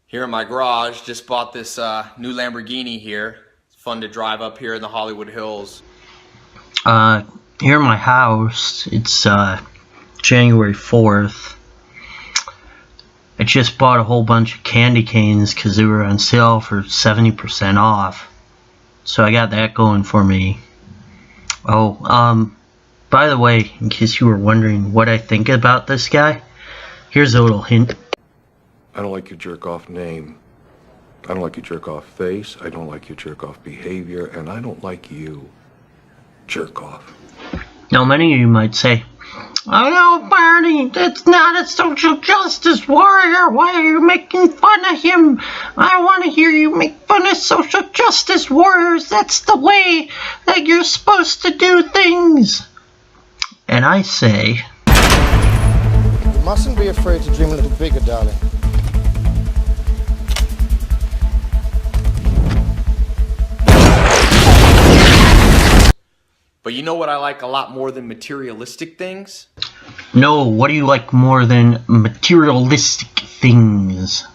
Here in my garage, just bought this new Lamborghini here. It's fun to drive up here in the Hollywood Hills. Here in my house, it's January 4th. I just bought a whole bunch of candy canes because they were on sale for 70% off. So I got that going for me. Oh, by the way, in case you were wondering what I think about this guy, here's a little hint. I don't like your jerk-off name. I don't like your jerk-off face. I don't like your jerk-off behavior. And I don't like you. Jerk-off. Now, many of you might say, "Oh no, Barney, that's not a social justice warrior. Why are you making fun of him? I want to hear you make fun of social justice warriors. That's the way that you're supposed to do things." And I say, you mustn't be afraid to dream a little bigger, darling. But you know what I like a lot more than materialistic things? no, what do you like more than materialistic things?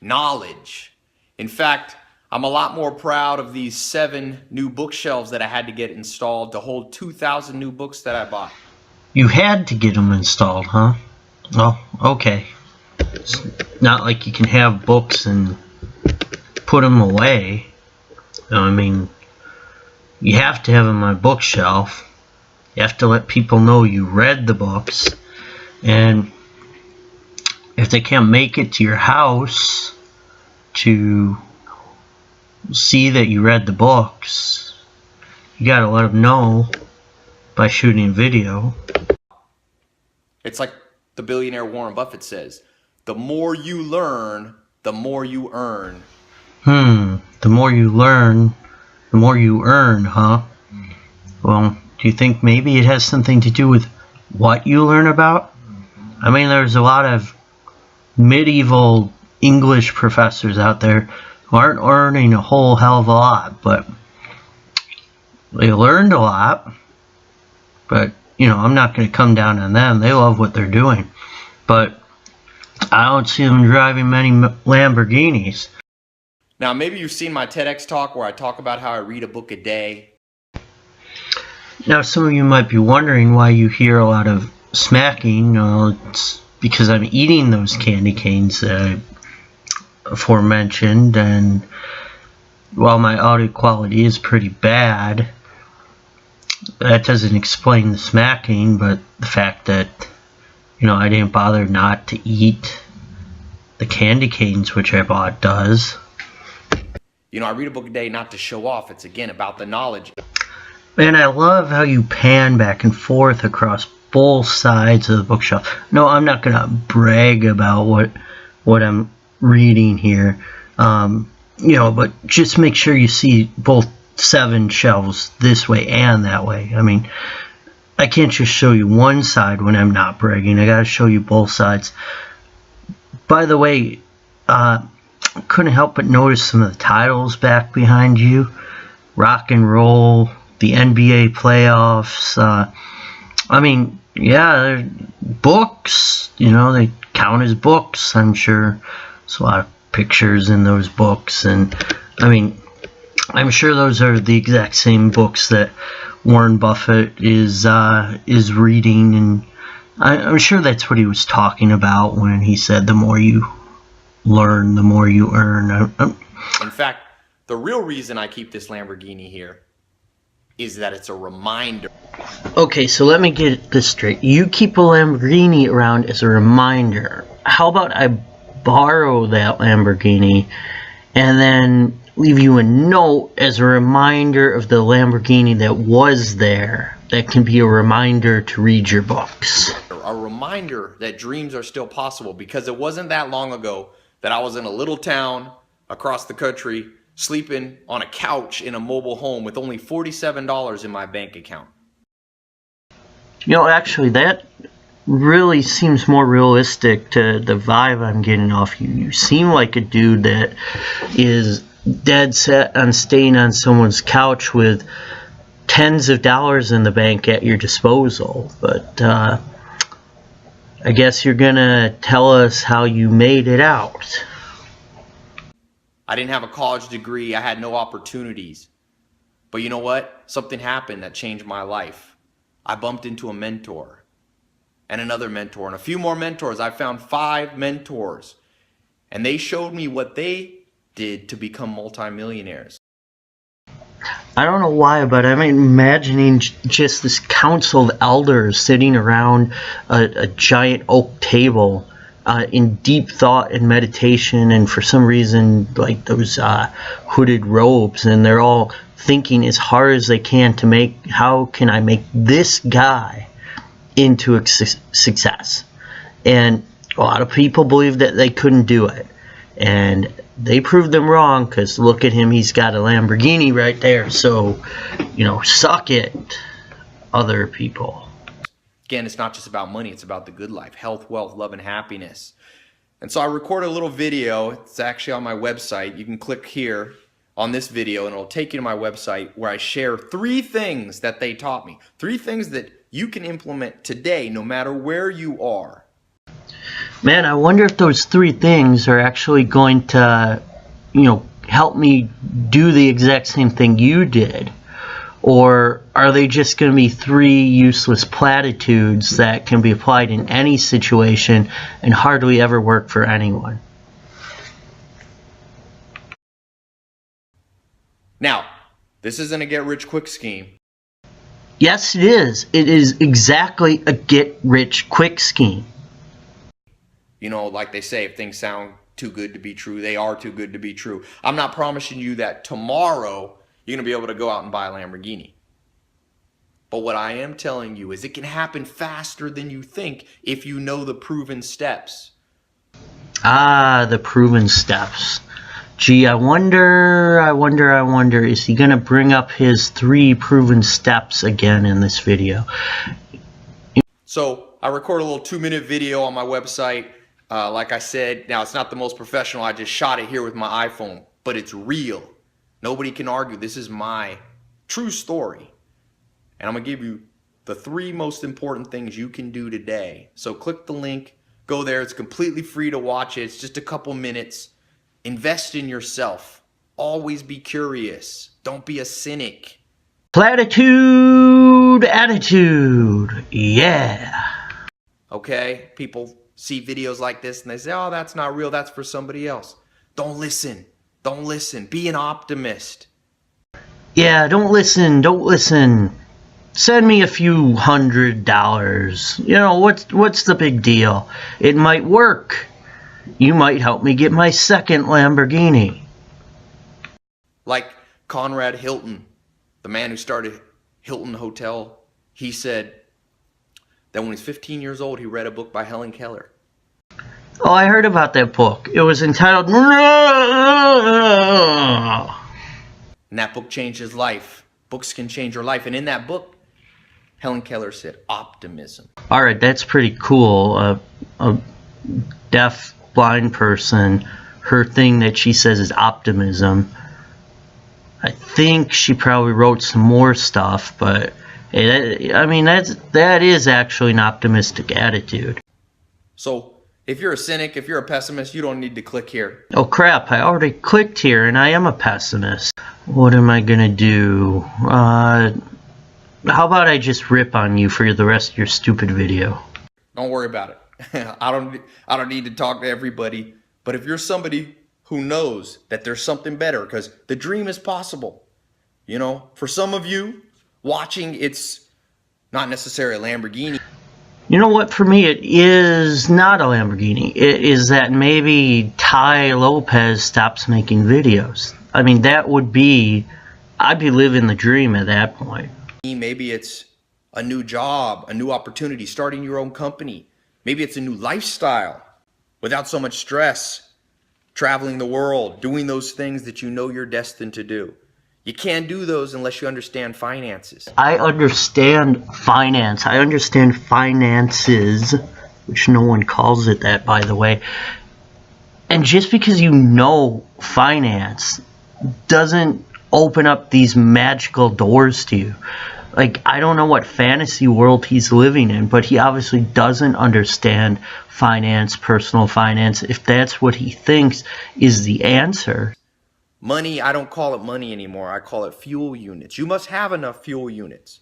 Knowledge. In fact, I'm a lot more proud of these 7 new bookshelves that I had to get installed to hold 2,000 new books that I bought. You had to get them installed, huh? Oh, okay. It's not like you can have books and put them away. I mean, you have to have them on a bookshelf. You have to let people know you read the books. And if they can't make it to your house to see that you read the books, you gotta let them know by shooting a video. It's like the billionaire Warren Buffett says, the more you learn, the more you earn. The more you learn, the more you earn, huh? Well, do you think maybe it has something to do with what you learn about? I mean, there's a lot of medieval English professors out there who aren't earning a whole hell of a lot, but they learned a lot. But, you know, I'm not going to come down on them. They love what they're doing. But I don't see them driving many Lamborghinis. Now, maybe you've seen my TEDx talk where I talk about how I read a book a day. Now, some of you might be wondering why you hear a lot of smacking. It's because I'm eating those candy canes that I aforementioned, and while my audio quality is pretty bad, that doesn't explain the smacking, but the fact that, you know, I didn't bother not to eat the candy canes which I bought does. You know, I read a book a day not to show off. It's, again, about the knowledge. Man, I love how you pan back and forth across both sides of the bookshelf. No, I'm not going to brag about what I'm reading here. You know, but just make sure you see both 7 shelves this way and that way. I mean, I can't just show you one side when I'm not bragging. I got to show you both sides. By the way, couldn't help but notice some of the titles back behind you. Rock and roll, the NBA playoffs. I mean, yeah, they're books. You know, they count as books. I'm sure there's a lot of pictures in those books. And, I mean, I'm sure those are the exact same books that Warren Buffett is reading. And I'm sure that's what he was talking about when he said the more you learn, the more you earn. In fact, the real reason I keep this Lamborghini here is that it's a reminder. Okay, so let me get this straight. You keep a Lamborghini around as a reminder. How about I borrow that Lamborghini and then leave you a note as a reminder of the Lamborghini that was there, that can be a reminder to read your books. A reminder that dreams are still possible, because it wasn't that long ago that I was in a little town across the country sleeping on a couch in a mobile home with only $47 in my bank account. You know, actually, that really seems more realistic to the vibe I'm getting off you. You seem like a dude that is dead set on staying on someone's couch with tens of dollars in the bank at your disposal. But I I guess you're gonna tell us how you made it out. I didn't have a college degree. I had no opportunities. But you know what? Something happened that changed my life. I bumped into a mentor and another mentor and a few more mentors. I found 5 mentors, and they showed me what they did to become multimillionaires. I don't know why, but I'm imagining just this council of elders sitting around a giant oak table in deep thought and meditation, and for some reason, like those hooded robes, and they're all thinking as hard as they can to make, how can I make this guy into a success? And a lot of people believe that they couldn't do it, and they proved them wrong, because look at him, he's got a Lamborghini right there. So, you know, suck it, other people. Again, it's not just about money, it's about the good life, health, wealth, love, and happiness. And so I recorded a little video. It's actually on my website. You can click here on this video and it'll take you to my website, where I share 3 things that they taught me. 3 things that you can implement today, no matter where you are. Man, I wonder if those 3 things are actually going to, you know, help me do the exact same thing you did. Or are they just going to be 3 useless platitudes that can be applied in any situation and hardly ever work for anyone? Now, this isn't a get-rich-quick scheme. Yes, it is. It is exactly a get-rich-quick scheme. You know, like they say, if things sound too good to be true, they are too good to be true. I'm not promising you that tomorrow you're going to be able to go out and buy a Lamborghini. But what I am telling you is it can happen faster than you think if you know the proven steps. Ah, the proven steps. Gee, I wonder, is he going to bring up his 3 proven steps again in this video? So I record a little 2-minute video on my website. Like I said, now it's not the most professional. I just shot it here with my iPhone, but it's real. Nobody can argue. This is my true story. And I'm going to give you the 3 most important things you can do today. So click the link, go there. It's completely free to watch it. It's just a couple minutes. Invest in yourself. Always be curious. Don't be a cynic. Platitude attitude. Yeah. Okay? People see videos like this and they say, oh, that's not real. That's for somebody else. Don't listen. Don't listen. Be an optimist. Yeah, don't listen. Don't listen. Send me a few $100. You know, what's the big deal? It might work. You might help me get my 2nd Lamborghini. Like Conrad Hilton, the man who started Hilton Hotel, he said that when he was 15 years old, he read a book by Helen Keller. Oh, I heard about that book. It was entitled... And that book changed his life. Books can change your life. And in that book, Helen Keller said optimism. Alright, that's pretty cool. A deaf, blind person, her thing that she says is optimism. I think she probably wrote some more stuff, but I mean, that is actually an optimistic attitude. So if you're a cynic, if you're a pessimist, you don't need to click here. Oh crap, I already clicked here and I am a pessimist. What am I gonna do? How about I just rip on you for the rest of your stupid video? Don't worry about it. I don't need to talk to everybody. But if you're somebody who knows that there's something better, because the dream is possible. You know, for some of you watching, it's not necessarily a Lamborghini. You know what, for me it is not a Lamborghini. It is that maybe Ty Lopez stops making videos. I mean, that would be, I'd be living the dream at that point. Maybe it's a new job, a new opportunity, starting your own company. Maybe it's a new lifestyle without so much stress, traveling the world, doing those things that you know you're destined to do. You can't do those unless you understand finances. I understand finance. I understand finances, which no one calls it that, by the way. And just because you know finance doesn't open up these magical doors to you. like, I don't know what fantasy world he's living in, but he obviously doesn't understand finance, personal finance, if that's what he thinks is the answer. Money, I don't call it money anymore. I call it fuel units. You must have enough fuel units.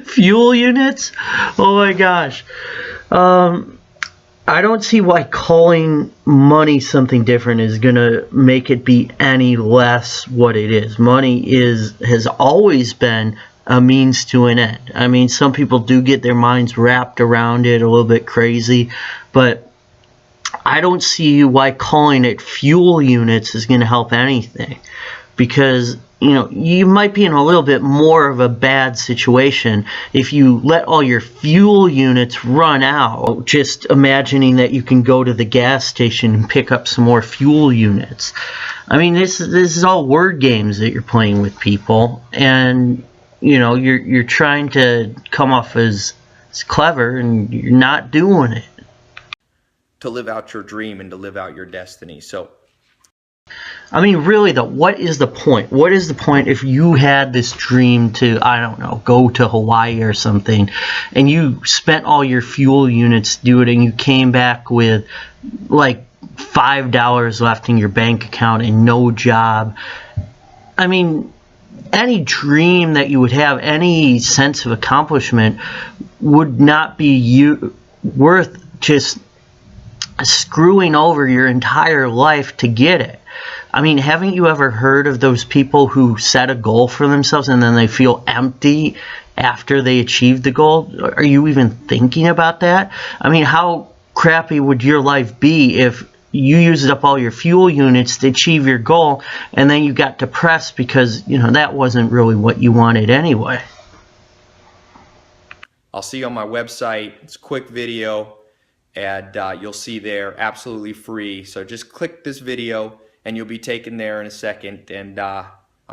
Fuel units? Oh my gosh. I don't see why calling money something different is going to make it be any less what it is. Money has always been a means to an end. I mean, some people do get their minds wrapped around it a little bit crazy, but I don't see why calling it fuel units is going to help anything. Because, you know, you might be in a little bit more of a bad situation if you let all your fuel units run out, just imagining that you can go to the gas station and pick up some more fuel units. I mean, this is all word games that you're playing with people, and, you know, you're trying to come off as clever, and you're not doing it. To live out your dream and to live out your destiny. So, I mean, really though, what is the point? What is the point if you had this dream to, I don't know, go to Hawaii or something, and you spent all your fuel units to do it, and you came back with like $5 left in your bank account and no job? I mean, any dream that you would have, any sense of accomplishment would not be worth just screwing over your entire life to get it. I mean, haven't you ever heard of those people who set a goal for themselves and then they feel empty after they achieve the goal? Are you even thinking about that? I mean, how crappy would your life be if you used up all your fuel units to achieve your goal and then you got depressed because, you know, that wasn't really what you wanted anyway? I'll see you on my website. It's a quick video, and you'll see there, absolutely free. So just click this video and you'll be taken there in a second, and I'm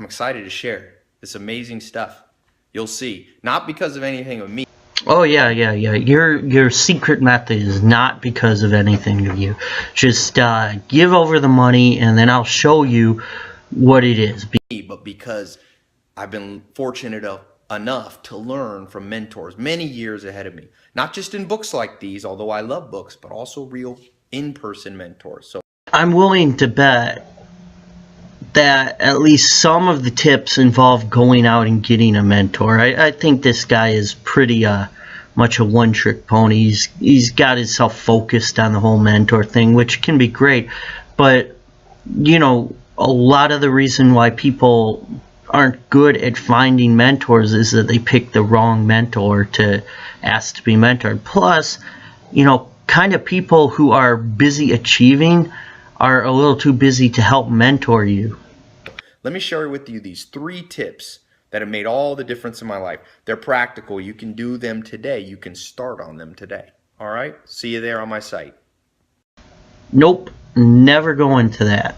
excited to share this amazing stuff. You'll see, not because of anything of me. Oh yeah. Your secret method is not because of anything of you. Just give over the money, and then I'll show you what it is. But because I've been fortunate enough to learn from mentors many years ahead of me, not just in books like these, although I love books, but also real in-person mentors. So I'm willing to bet that at least some of the tips involve going out and getting a mentor. I think this guy is pretty much a one-trick pony. He's got himself focused on the whole mentor thing, which can be great. But, you know, a lot of the reason why people aren't good at finding mentors is that they pick the wrong mentor to ask to be mentored. Plus, you know, kind of people who are busy achieving are a little too busy to help mentor you. let me share with you these 3 tips that have made all the difference in my life. They're practical. You can do them today. You can start on them today. All right? See you there on my site. Nope, never go into that.